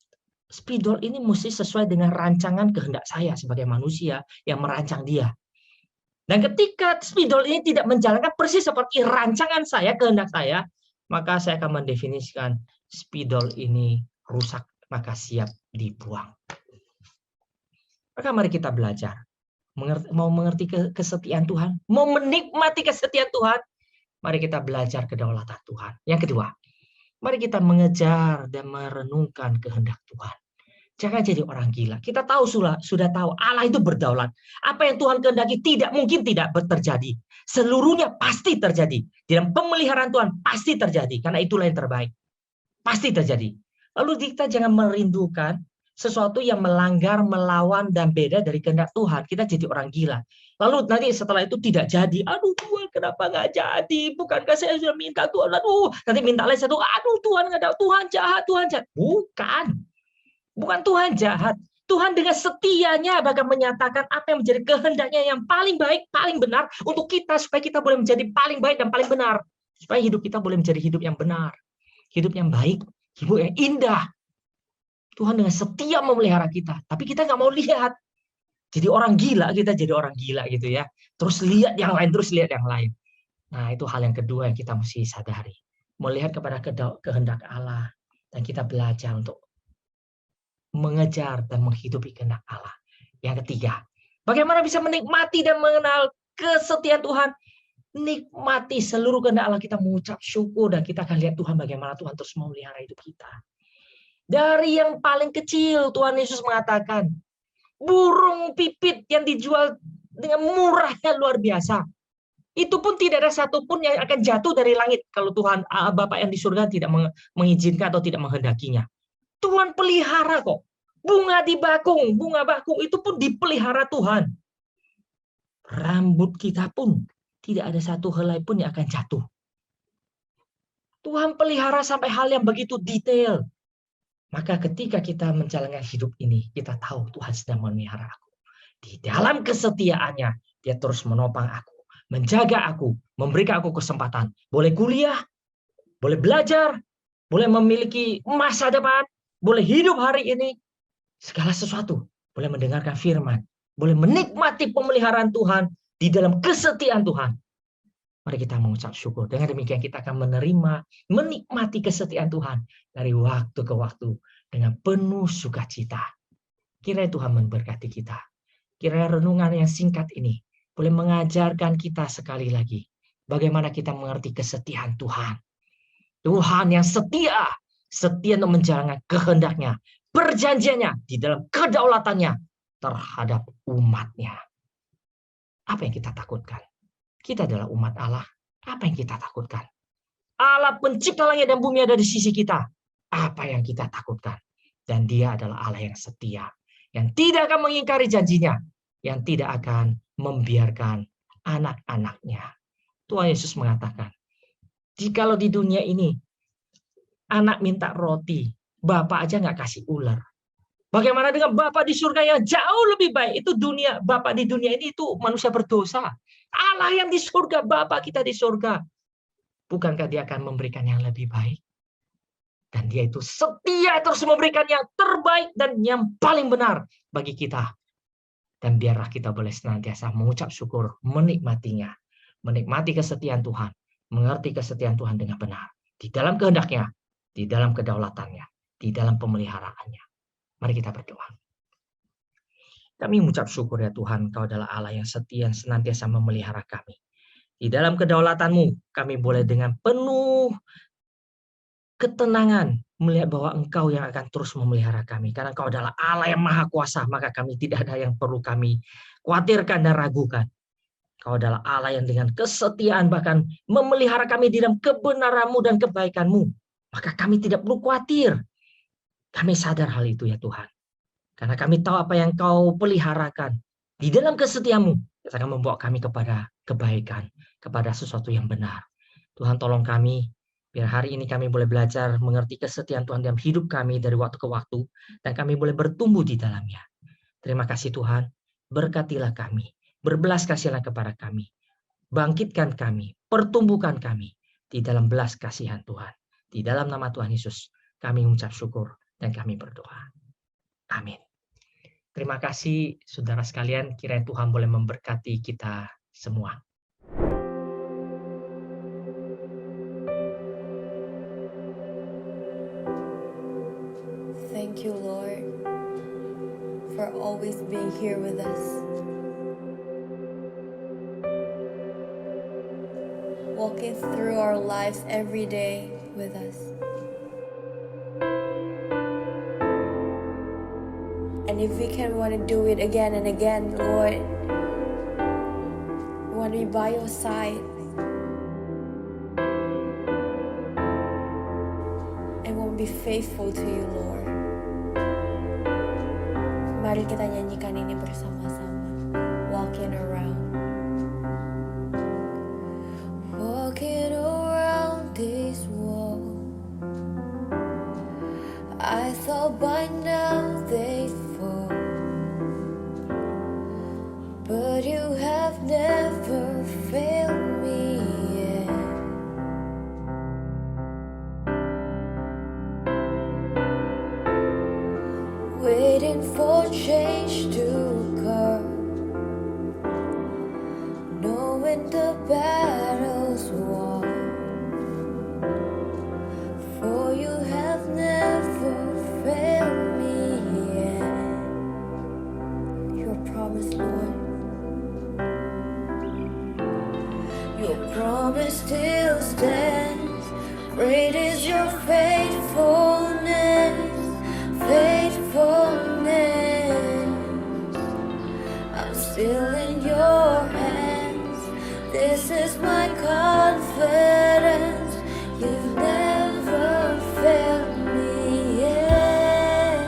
spidol ini mesti sesuai dengan rancangan kehendak saya sebagai manusia yang merancang dia. Dan ketika spidol ini tidak menjalankan persis seperti rancangan saya, kehendak saya, maka saya akan mendefinisikan spidol ini rusak, maka siap dibuang. Maka mari kita belajar. Mau mengerti kesetiaan Tuhan, mau menikmati kesetiaan Tuhan, mari kita belajar kedaulatan Tuhan. Yang kedua, mari kita mengejar dan merenungkan kehendak Tuhan. Jangan jadi orang gila. Kita tahu sudah tahu Allah itu berdaulat. Apa yang Tuhan kehendaki tidak mungkin tidak terjadi. Seluruhnya pasti terjadi. Dalam pemeliharaan Tuhan pasti terjadi. Karena itulah yang terbaik. Pasti terjadi. Lalu kita jangan merindukan sesuatu yang melanggar, melawan, dan beda dari kehendak Tuhan. Kita jadi orang gila. Lalu nanti setelah itu tidak jadi. Aduh Tuhan, kenapa nggak jadi? Bukankah saya sudah minta Tuhan? Aduh, nanti minta lagi satu. Aduh Tuhan, nggak ada. Tuhan jahat, Tuhan jahat. Bukan Tuhan jahat. Tuhan dengan setianya bahkan menyatakan apa yang menjadi kehendaknya yang paling baik, paling benar untuk kita. Supaya kita boleh menjadi paling baik dan paling benar. Supaya hidup kita boleh menjadi hidup yang benar. Hidup yang baik. Hidup yang indah. Tuhan dengan setia memelihara kita, tapi kita nggak mau lihat. Jadi orang gila, kita jadi orang gila gitu ya. Terus lihat yang lain, terus lihat yang lain. Nah, itu hal yang kedua yang kita mesti sadari. Melihat kepada kehendak Allah, dan kita belajar untuk mengejar dan menghidupi kehendak Allah. Yang ketiga, bagaimana bisa menikmati dan mengenal kesetiaan Tuhan? Nikmati seluruh kehendak Allah, kita mengucap syukur, dan kita akan lihat Tuhan bagaimana Tuhan terus memelihara hidup kita. Dari yang paling kecil, Tuhan Yesus mengatakan, burung pipit yang dijual dengan murahnya luar biasa. Itu pun tidak ada satupun yang akan jatuh dari langit kalau Tuhan Bapa yang di surga tidak mengizinkan atau tidak menghendakinya. Tuhan pelihara kok. Bunga bakung itu pun dipelihara Tuhan. Rambut kita pun tidak ada satu helai pun yang akan jatuh. Tuhan pelihara sampai hal yang begitu detail. Maka ketika kita menjalankan hidup ini, kita tahu Tuhan sedang memelihara aku. Di dalam kesetiaannya, dia terus menopang aku, menjaga aku, memberikan aku kesempatan. Boleh kuliah, boleh belajar, boleh memiliki masa depan, boleh hidup hari ini. Segala sesuatu, boleh mendengarkan firman, boleh menikmati pemeliharaan Tuhan di dalam kesetiaan Tuhan. Mari kita mengucap syukur. Dengan demikian kita akan menerima, menikmati kesetiaan Tuhan dari waktu ke waktu dengan penuh sukacita. Kiranya Tuhan memberkati kita. Kiranya renungan yang singkat ini boleh mengajarkan kita sekali lagi bagaimana kita mengerti kesetiaan Tuhan. Tuhan yang setia untuk menjalankan kehendaknya, perjanjiannya di dalam kedaulatannya terhadap umatnya. Apa yang kita takutkan? Kita adalah umat Allah. Apa yang kita takutkan? Allah pencipta langit dan bumi ada di sisi kita. Apa yang kita takutkan? Dan dia adalah Allah yang setia. Yang tidak akan mengingkari janjinya. Yang tidak akan membiarkan anak-anaknya. Tuhan Yesus mengatakan, jikalau di dunia ini anak minta roti, Bapak aja nggak kasih ular. Bagaimana dengan Bapa di surga yang jauh lebih baik? Itu dunia, Bapa di dunia ini itu manusia berdosa. Allah yang di surga, Bapa kita di surga. Bukankah dia akan memberikan yang lebih baik? Dan dia itu setia terus memberikan yang terbaik dan yang paling benar bagi kita. Dan biarlah kita boleh senantiasa mengucap syukur, menikmatinya. Menikmati kesetiaan Tuhan. Mengerti kesetiaan Tuhan dengan benar. Di dalam kehendaknya, di dalam kedaulatannya, di dalam pemeliharaannya. Mari kita berdoa. Kami mengucap syukur ya Tuhan, Engkau adalah Allah yang setia, yang senantiasa memelihara kami. Di dalam kedaulatanmu, kami boleh dengan penuh ketenangan melihat bahwa Engkau yang akan terus memelihara kami. Karena Engkau adalah Allah yang maha kuasa, maka kami tidak ada yang perlu kami khawatirkan dan ragukan. Kau adalah Allah yang dengan kesetiaan bahkan memelihara kami di dalam kebenaran-Mu dan kebaikan-Mu. Maka kami tidak perlu khawatir. Kami sadar hal itu ya Tuhan. Karena kami tahu apa yang Kau peliharakan. Di dalam kesetiaan-Mu, Kau akan membawa kami kepada kebaikan, kepada sesuatu yang benar. Tuhan tolong kami, biar hari ini kami boleh belajar mengerti kesetiaan Tuhan dalam hidup kami dari waktu ke waktu. Dan kami boleh bertumbuh di dalamnya. Terima kasih Tuhan, berkatilah kami. Berbelas kasihanlah kepada kami. Bangkitkan kami, pertumbuhkan kami di dalam belas kasihan Tuhan. Di dalam nama Tuhan Yesus, kami mengucap syukur dan kami berdoa. Amin. Terima kasih saudara sekalian, kiranya Tuhan boleh memberkati kita semua. Thank you, Lord, for always being here with us. Walking through our lives every day with us. And if we can want to do it again and again, Lord, we want to be by your side. And want to be faithful to you, Lord. Mari kita nyanyikan ini bersama-sama. Walking around. Walking around this wall, I thought by now they'd fall, but you have never failed me yet. Waiting for change to come, knowing the battle's won, for you have never failed me yet. Your promise, Lord, your promise still stands. Great is your faithfulness, faithfulness. I'm still in your hands. This is my confidence. You've never failed me yet.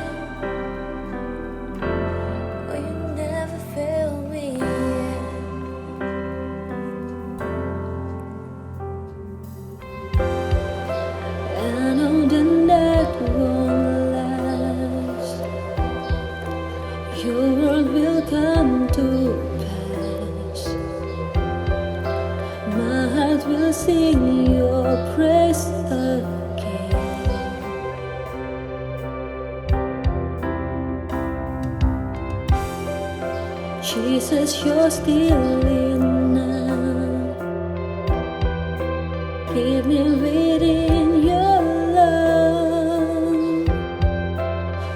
Oh, you never failed me yet. I know the night won't last. Your word will come to pass. My heart will sing your praise again. Jesus, you're still enough. Keep me within your love.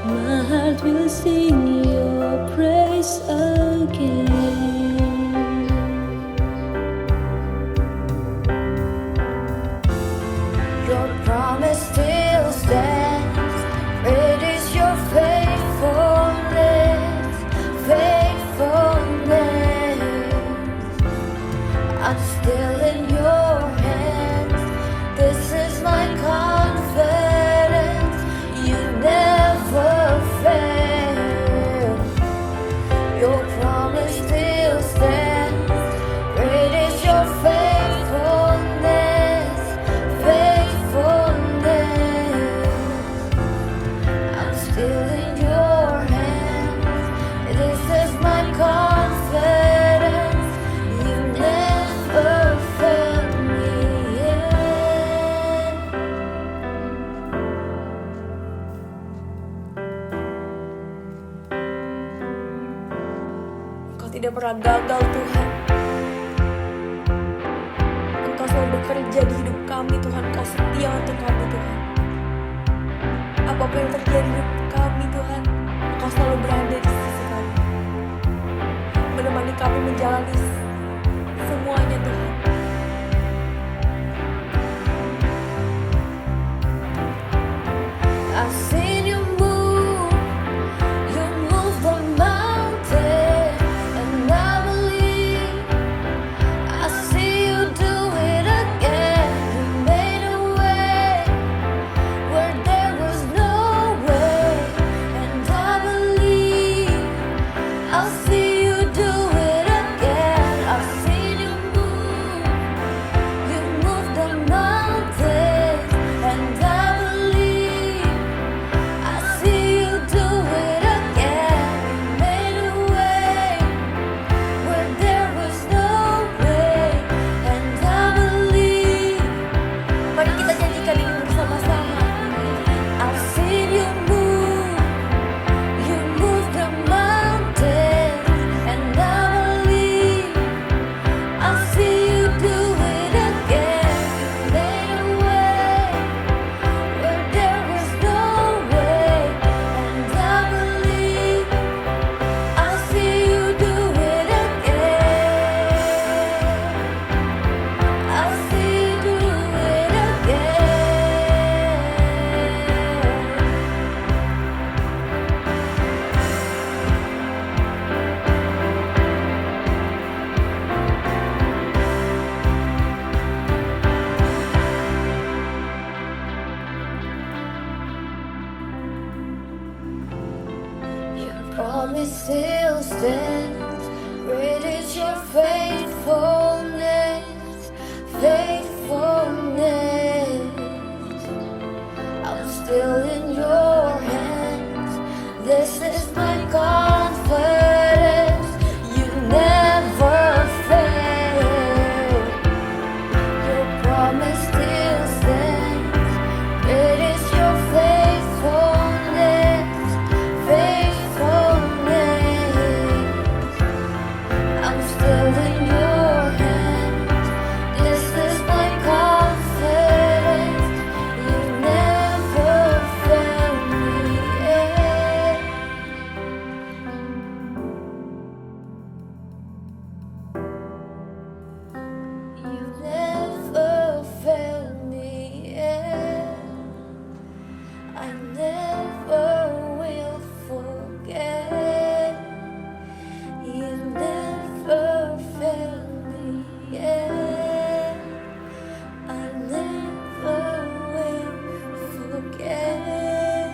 My heart will sing your praise again. Your promise still stands. Great is your faithfulness, faithfulness. I'm still in your hands. This is my confidence. You never fail. Your promise still stands. Great is your faithfulness, faithfulness. I'm still in your hands. This is my confidence. You never failed me yet. Engkau tidak pernah gagal, Tuhan. Engkau selalu bekerja di hidup kami, Tuhan. Engkau setia untuk kami, Tuhan. Apapun yang terjadi di hidup kami, Tuhan, Engkau selalu berada di sisi kami, menemani kami menjalani semuanya, Tuhan. promise still stands. Great is your faithfulness, faithfulness. I'm still in your hands. This is my confidence. You never fail. Your promise still stands. Great is your faithfulness, faithfulness. I'm still in your hands. This is my confidence. You never fail me yet. You never fail me yet. I never will forget. You never fail me yet. I never will forget.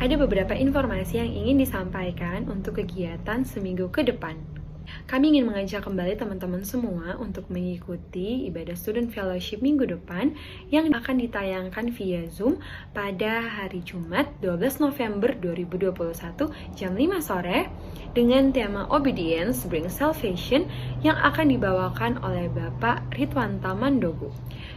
Ada beberapa informasi yang ingin disampaikan untuk kegiatan seminggu ke depan. Kami ingin mengajak kembali teman-teman semua untuk mengikuti ibadah Student Fellowship minggu depan yang akan ditayangkan via Zoom pada hari Jumat 12 November 2021 jam 5 sore dengan tema Obedience Brings Salvation yang akan dibawakan oleh Bapak Ridwan Tamandogo.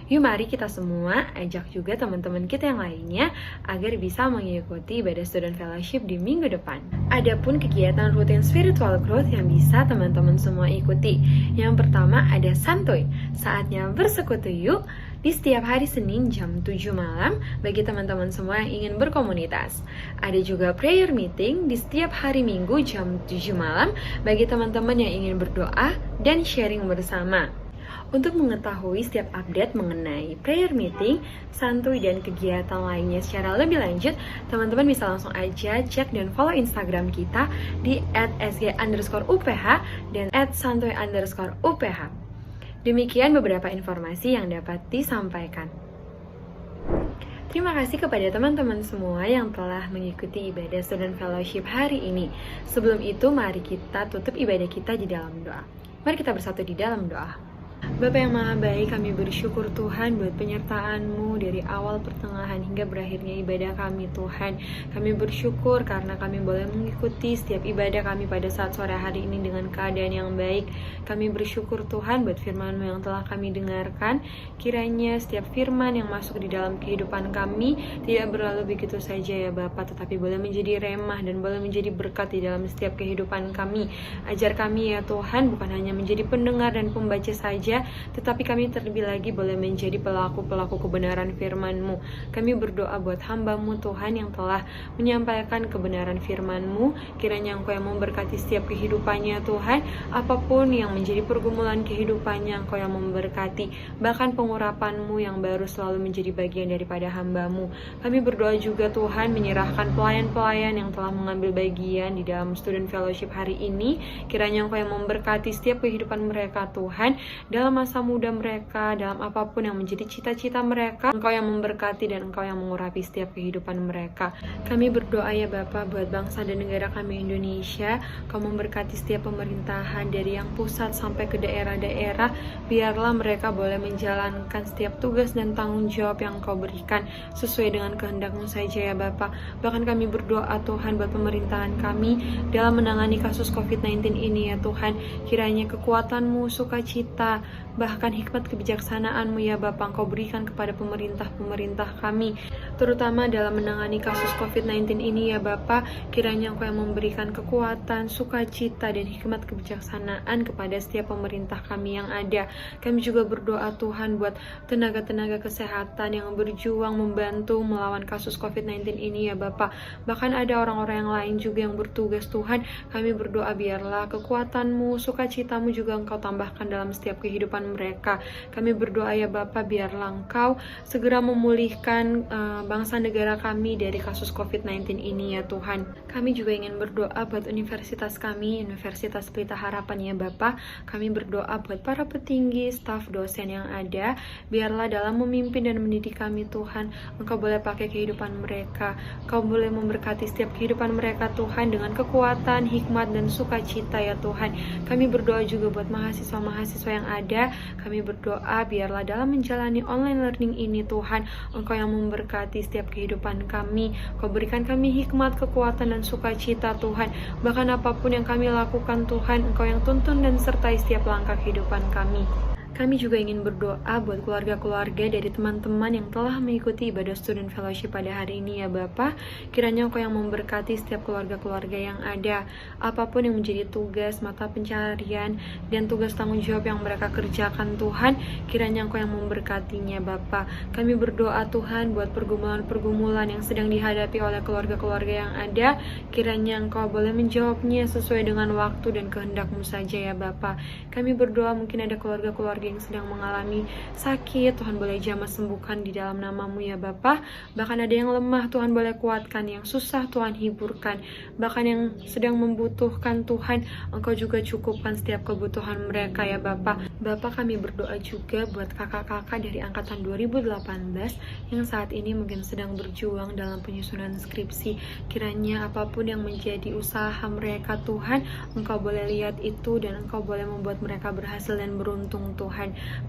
Yuk mari kita semua ajak juga teman-teman kita yang lainnya agar bisa mengikuti ibadah Student Fellowship di minggu depan. Adapun kegiatan rutin spiritual growth yang bisa teman-teman semua ikuti. Yang pertama ada santuy, saatnya bersekutu yuk di setiap hari Senin jam 7 malam bagi teman-teman semua yang ingin berkomunitas. Ada juga prayer meeting di setiap hari Minggu jam 7 malam bagi teman-teman yang ingin berdoa dan sharing bersama. Untuk mengetahui setiap update mengenai prayer meeting, santuy, dan kegiatan lainnya secara lebih lanjut, teman-teman bisa langsung aja cek dan follow Instagram kita di @sg_uph dan @santuy_uph. Demikian beberapa informasi yang dapat disampaikan. Terima kasih kepada teman-teman semua yang telah mengikuti ibadah Student Fellowship hari ini. Sebelum itu, mari kita tutup ibadah kita di dalam doa. Mari kita bersatu di dalam doa. Bapa yang Maha Baik, kami bersyukur Tuhan buat penyertaan-Mu dari awal, pertengahan, hingga berakhirnya ibadah kami Tuhan. Kami bersyukur karena kami boleh mengikuti setiap ibadah kami pada saat sore hari ini dengan keadaan yang baik. Kami bersyukur Tuhan buat firman-Mu yang telah kami dengarkan. Kiranya setiap firman yang masuk di dalam kehidupan kami tidak berlalu begitu saja ya Bapa, tetapi boleh menjadi remah dan boleh menjadi berkat di dalam setiap kehidupan kami. Ajar kami ya Tuhan, bukan hanya menjadi pendengar dan pembaca saja, tetapi kami terlebih lagi boleh menjadi pelaku-pelaku kebenaran firman-Mu. Kami berdoa buat hamba-Mu Tuhan yang telah menyampaikan kebenaran firman-Mu. Kiranya Engkau yang memberkati setiap kehidupannya Tuhan. Apapun yang menjadi pergumulan kehidupannya, Engkau yang memberkati. Bahkan pengurapan-Mu yang baru selalu menjadi bagian daripada hamba-Mu. Kami berdoa juga Tuhan menyerahkan pelayan-pelayan yang telah mengambil bagian di dalam Student Fellowship hari ini. Kiranya Engkau yang memberkati setiap kehidupan mereka Tuhan. Dalam masa muda mereka, dalam apapun yang menjadi cita-cita mereka, Engkau yang memberkati dan Engkau yang mengurapi setiap kehidupan mereka. Kami berdoa ya Bapa buat bangsa dan negara kami Indonesia. Kau memberkati setiap pemerintahan dari yang pusat sampai ke daerah-daerah. Biarlah mereka boleh menjalankan setiap tugas dan tanggung jawab yang Engkau berikan sesuai dengan kehendak-Mu saja ya Bapa. Bahkan kami berdoa Tuhan buat pemerintahan kami dalam menangani kasus COVID-19 ini ya Tuhan. Kiranya kekuatan-Mu, sukacita, bahkan hikmat kebijaksanaan-Mu ya Bapa Engkau berikan kepada pemerintah-pemerintah kami, terutama dalam menangani kasus COVID-19 ini ya Bapa. Kiranya Engkau yang memberikan kekuatan, sukacita, dan hikmat kebijaksanaan kepada setiap pemerintah kami yang ada. Kami juga berdoa Tuhan buat tenaga-tenaga kesehatan yang berjuang membantu melawan kasus COVID-19 ini ya Bapa. Bahkan ada orang-orang yang lain juga yang bertugas Tuhan. Kami berdoa biarlah kekuatan-Mu, sukacita-Mu juga Engkau tambahkan dalam setiap kehidupan mereka. Kami berdoa ya Bapa biarlah Engkau segera memulihkan bangsa negara kami dari kasus COVID-19 ini ya Tuhan. Kami juga ingin berdoa buat universitas kami, Universitas Pelita Harapan ya Bapa. Kami berdoa buat para petinggi, staf, dosen yang ada. Biarlah dalam memimpin dan mendidik kami Tuhan, Engkau boleh pakai kehidupan mereka. Engkau boleh memberkati setiap kehidupan mereka Tuhan dengan kekuatan, hikmat, dan sukacita ya Tuhan. Kami berdoa juga buat mahasiswa-mahasiswa yang ada. Kami berdoa biarlah dalam menjalani online learning ini Tuhan, Engkau yang memberkati setiap kehidupan kami. Kau berikan kami hikmat, kekuatan, dan sukacita Tuhan. Bahkan apapun yang kami lakukan Tuhan, Engkau yang tuntun dan sertai setiap langkah kehidupan kami. Kami juga ingin berdoa buat keluarga-keluarga dari teman-teman yang telah mengikuti ibadah Student Fellowship pada hari ini ya Bapa. Kiranya Engkau yang memberkati setiap keluarga-keluarga yang ada. Apapun yang menjadi tugas, mata pencarian, dan tugas tanggung jawab yang mereka kerjakan Tuhan, kiranya Engkau yang memberkatinya Bapa. Kami berdoa Tuhan buat pergumulan-pergumulan yang sedang dihadapi oleh keluarga-keluarga yang ada. Kiranya Engkau boleh menjawabnya sesuai dengan waktu dan kehendak-Mu saja ya Bapa. Kami berdoa mungkin ada keluarga-keluarga yang sedang mengalami sakit, Tuhan boleh jamah sembuhkan di dalam nama-Mu ya Bapa. Bahkan ada yang lemah, Tuhan boleh kuatkan, yang susah Tuhan hiburkan, bahkan yang sedang membutuhkan Tuhan, Engkau juga cukupkan setiap kebutuhan mereka ya Bapa. Bapa, kami berdoa juga buat kakak-kakak dari angkatan 2018 yang saat ini mungkin sedang berjuang dalam penyusunan skripsi. Kiranya apapun yang menjadi usaha mereka Tuhan, Engkau boleh lihat itu dan Engkau boleh membuat mereka berhasil dan beruntung Tuhan.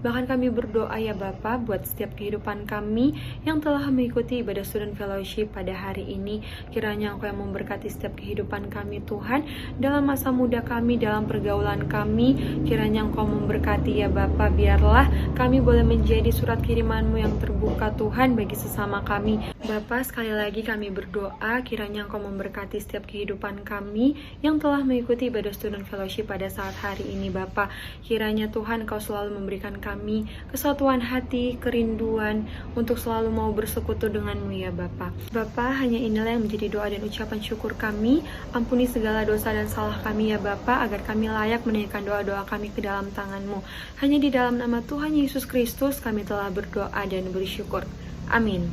Bahkan kami berdoa ya Bapa buat setiap kehidupan kami yang telah mengikuti ibadah Student Fellowship pada hari ini. Kiranya Engkau yang memberkati setiap kehidupan kami Tuhan, dalam masa muda kami, dalam pergaulan kami. Kiranya Engkau memberkati ya Bapa. Biarlah kami boleh menjadi surat kiriman-Mu yang terbuka Tuhan bagi sesama kami. Bapa, sekali lagi kami berdoa kiranya Engkau memberkati setiap kehidupan kami yang telah mengikuti ibadah Student Fellowship pada saat hari ini Bapa. Kiranya Tuhan Engkau selalu memberikan kami kesatuan hati, kerinduan untuk selalu mau bersekutu dengan-Mu ya Bapa. Bapa, hanya inilah yang menjadi doa dan ucapan syukur kami. Ampuni segala dosa dan salah kami ya Bapa, agar kami layak menaikkan doa-doa kami ke dalam tangan-Mu. Hanya di dalam nama Tuhan Yesus Kristus kami telah berdoa dan bersyukur. Amin.